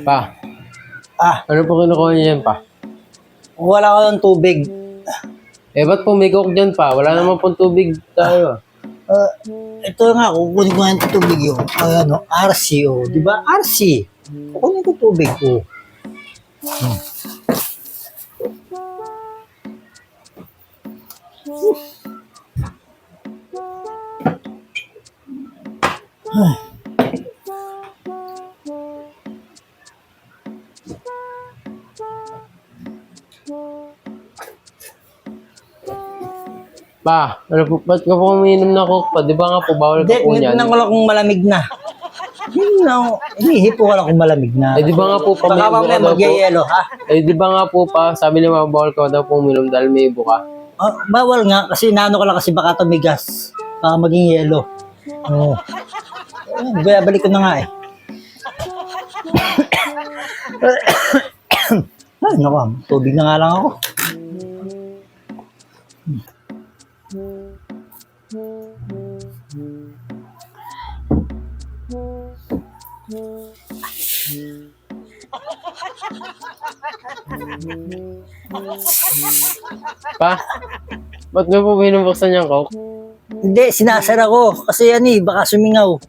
Pa, Ah, ano po kinukuha niyo yan, pa? wala ko ng tubig. Ba't pumikok dyan, pa? Wala naman pong tubig tayo. Ah, ito nga, kukunin ko nga yung tubig yung, ano, RC, oh. Di ba? RC. Kukunin ko tubig, oh. Pa, ano po, ba't ka po umiinom na coke pa? Di ba nga po, bawal ka Hindi, po niyan? ko lang kung malamig na. Yun na, inihipo ko lang kung malamig na. Di ba nga po, Baka pamibo ka mamaya daw po? mag-yelo, ha? Di ba nga po, pa, sabi ni Mama, bawal ka daw po uminom dahil may ibo ka. Bawal nga, kasi naano ko lang kasi baka tumigas. Baka maging yelo. Oo. Balik ko na nga eh. Ay, naku, tubig na nga lang ako. Pa, ba't nga po binubuksan niyang coke? Hindi, sinasara ko. Kasi yan eh, baka sumingaw.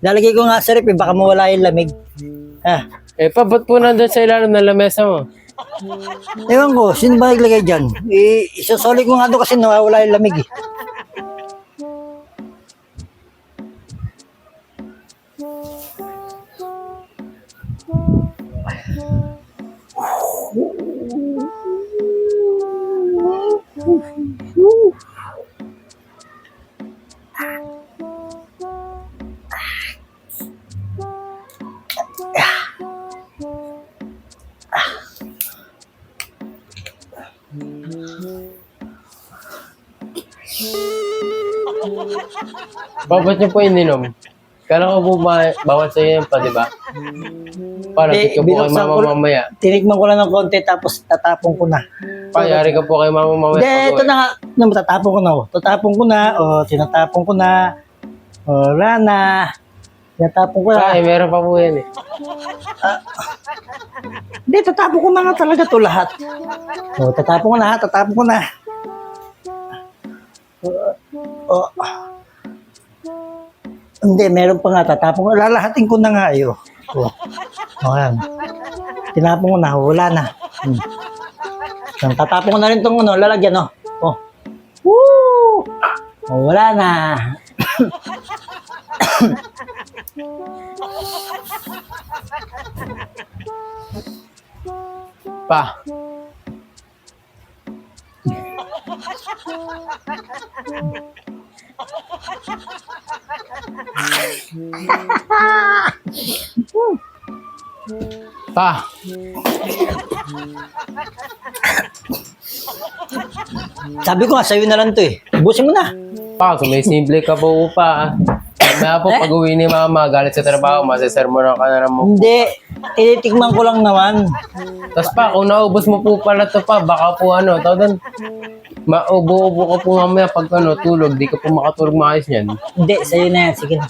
Lalagay ko nga sa rep eh, baka mawala yung lamig. Ah, Pa, ba't po nandun sa ilalim ng lamesa mo? ewan ko, sino ba naglagay dyan? Isasoli ko nga doon kasi nawawala yung lamig eh. Pa, ba't niyo po ininom? Kala ko po ba, bawal sa'yo yan pa, di ba? Para Eh, di ka po kay binuksan Mama ko- mamaya. Tinikman ko lang ng konti tapos tatapon ko na. Pa, yari ka po kay Mama mamaya. Hindi, pag-uwi. ito na nga. Tatapon ko na. Oh. Tatapon ko na. O, tinatapon ko na. O, wala na. Tinatapon ko na. Pa, meron pa po yan eh. Hindi, tatapon ko na nga talaga to lahat. O, tatapon ko na ha. Tatapon ko na. O, hindi, meron pa nga. Tatapon ko. Lalahatin ko na nga. Ayo. O, yan. Tinapon ko na. Wala na. Tatapon ko na rin itong ano, lalagyan. O. O. Woo! O, wala na. Pa. Pa. Sabi ko nga, sa'yo na lang to eh. Ubusin mo na. Pa, sumisimple ka po pa. Mamaya po, pag uwi ni Mama, galit sa trabaho, masisermonan ka na mo. Hindi. Tinitikman ko lang naman. Tapos pa, kung naubos mo po pala to pa, baka po ano, tawag maubo-ubo ka po mamaya pag ano, tulog, di ka po makatulog maayos niyan. Hindi, sa'yo na yan. Sige na.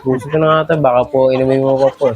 Gusto ko na nga ito, baka po inumin mo pa po.